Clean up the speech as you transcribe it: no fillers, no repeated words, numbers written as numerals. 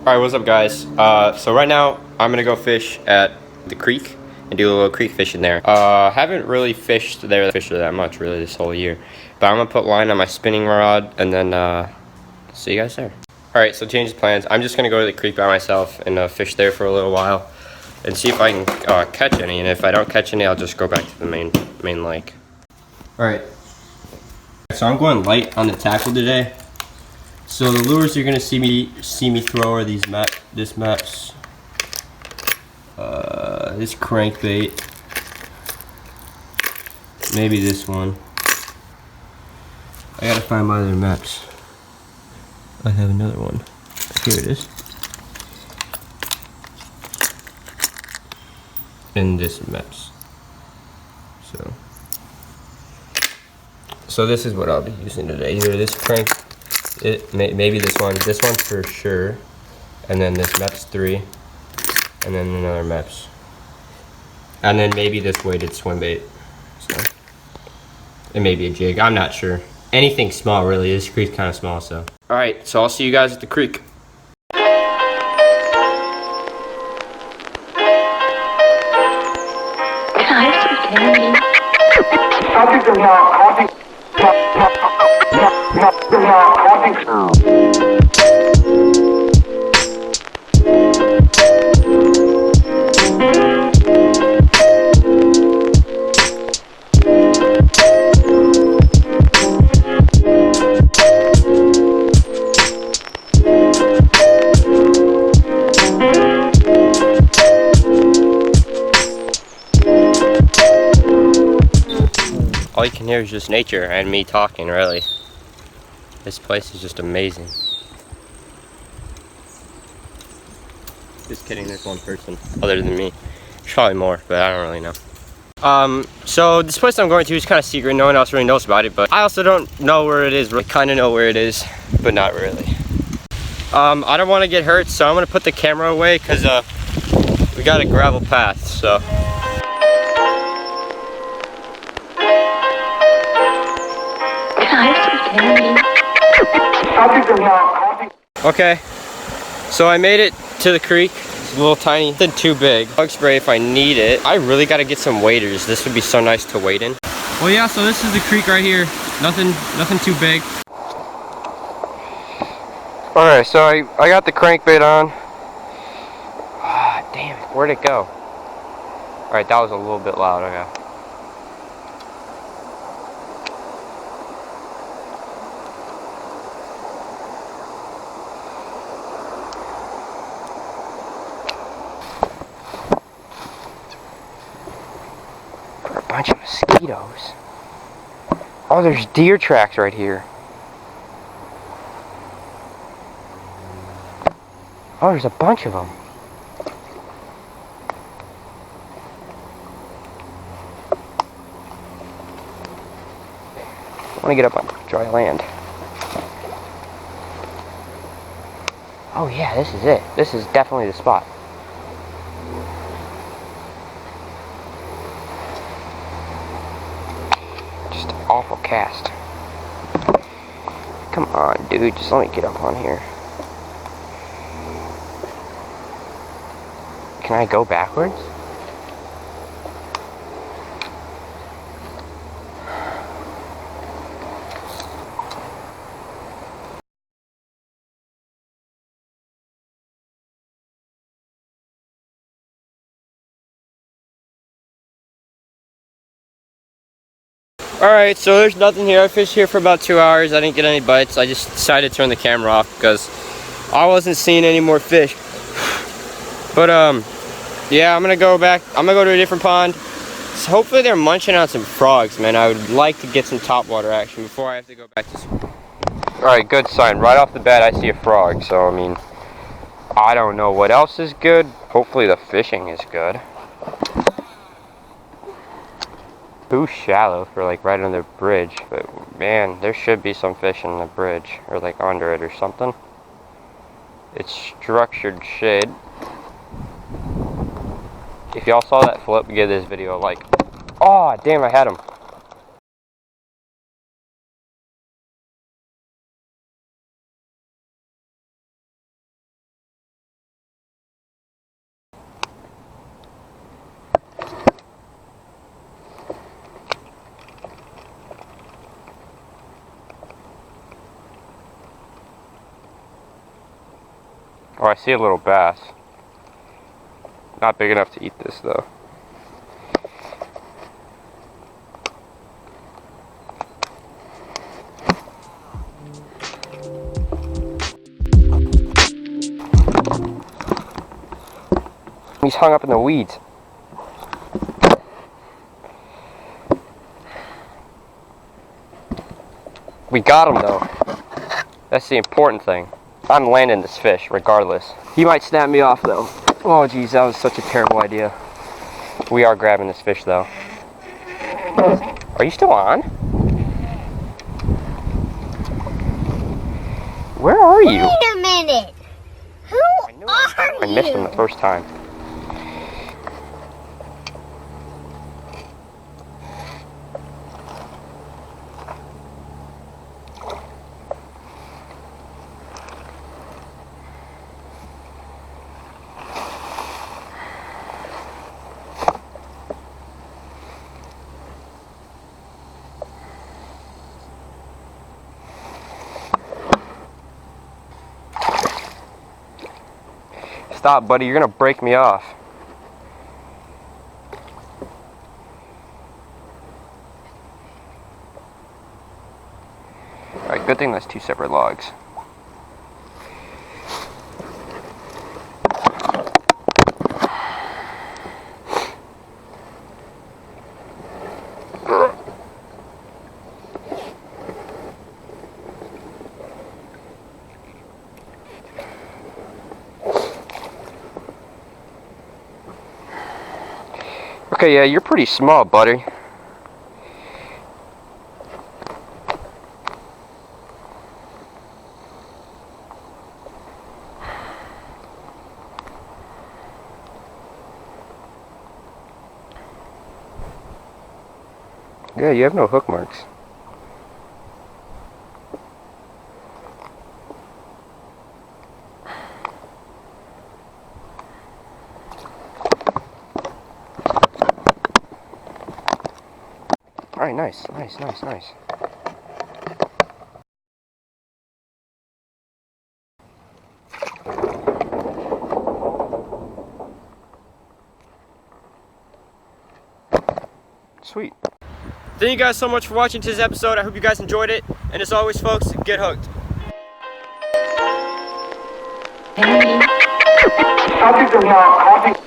Alright, what's up guys? So right now I'm gonna go fish at the creek and do a little creek fishing there. Haven't really fished that much really this whole year. But I'm gonna put line on my spinning rod and then see you guys there. Alright, so change of plans. I'm just gonna go to the creek by myself and fish there for a little while and see if I can catch any, and if I don't catch any I'll just go back to the main lake. Alright. So I'm going light on the tackle today. So the lures you're gonna see me throw are these this crankbait, maybe this one. I gotta find my other maps. I have another one. Here it is. And this maps. So this is what I'll be using today. Either this crank. Maybe this one for sure, and then this MEPS 3, and then another MEPS, and then maybe this weighted swim bait. So it may be a jig. I'm not sure. Anything small really. This creek's kind of small, so. All right, so I'll see you guys at the creek. Can I have some candy? All you can hear is just nature and me talking, really. This place is just amazing. Just kidding, there's one person other than me. There's probably more, but I don't really know. So this place I'm going to is kind of secret. No one else really knows about it, but I also don't know where it is. I kind of know where it is, but not really. I don't want to get hurt, so I'm going to put the camera away because we got a gravel path, so. Okay, so I made it to the creek. It's a little tiny, nothing too big. Bug spray if I need it. I really got to get some waders. This would be so nice to wade in. Well, yeah, so this is the creek right here. Nothing too big. Alright, so I got the crankbait on. Ah, damn it, where'd it go? Alright, that was a little bit loud, okay. A bunch of mosquitoes. Oh, there's deer tracks right here. Oh, there's a bunch of them. I want to get up on dry land. Oh yeah, this is it. This is definitely the spot. Awful cast. Come on, dude, just let me get up on here. Can I go backwards? Alright, so there's nothing here. I fished here for about 2 hours. I didn't get any bites. I just decided to turn the camera off because I wasn't seeing any more fish. But yeah, I'm gonna go back. I'm gonna go to a different pond. So hopefully they're munching on some frogs, man. I would like to get some topwater action before I have to go back to school. Alright, good sign. Right off the bat I see a frog, so I mean, I don't know what else is good. Hopefully the fishing is good. Too shallow for like right under the bridge, but man, there should be some fish in the bridge or like under it or something. It's structured shade. If y'all saw that flip, give this video a like. Oh, damn, I had him. Oh, I see a little bass. Not big enough to eat this though. He's hung up in the weeds. We got him though. That's the important thing. I'm landing this fish regardless. He might snap me off though. Oh geez, that was such a terrible idea. We are grabbing this fish though. Are you still on? Where are you? Wait a minute. Who are you? I missed him the first time. Stop, buddy, you're gonna break me off. Alright, good thing that's two separate logs. Okay, yeah, you're pretty small, buddy. Yeah, you have no hook marks. Alright, nice. Sweet. Thank you guys so much for watching today's episode. I hope you guys enjoyed it. And as always, folks, get hooked. Candy. Subject is now coughing.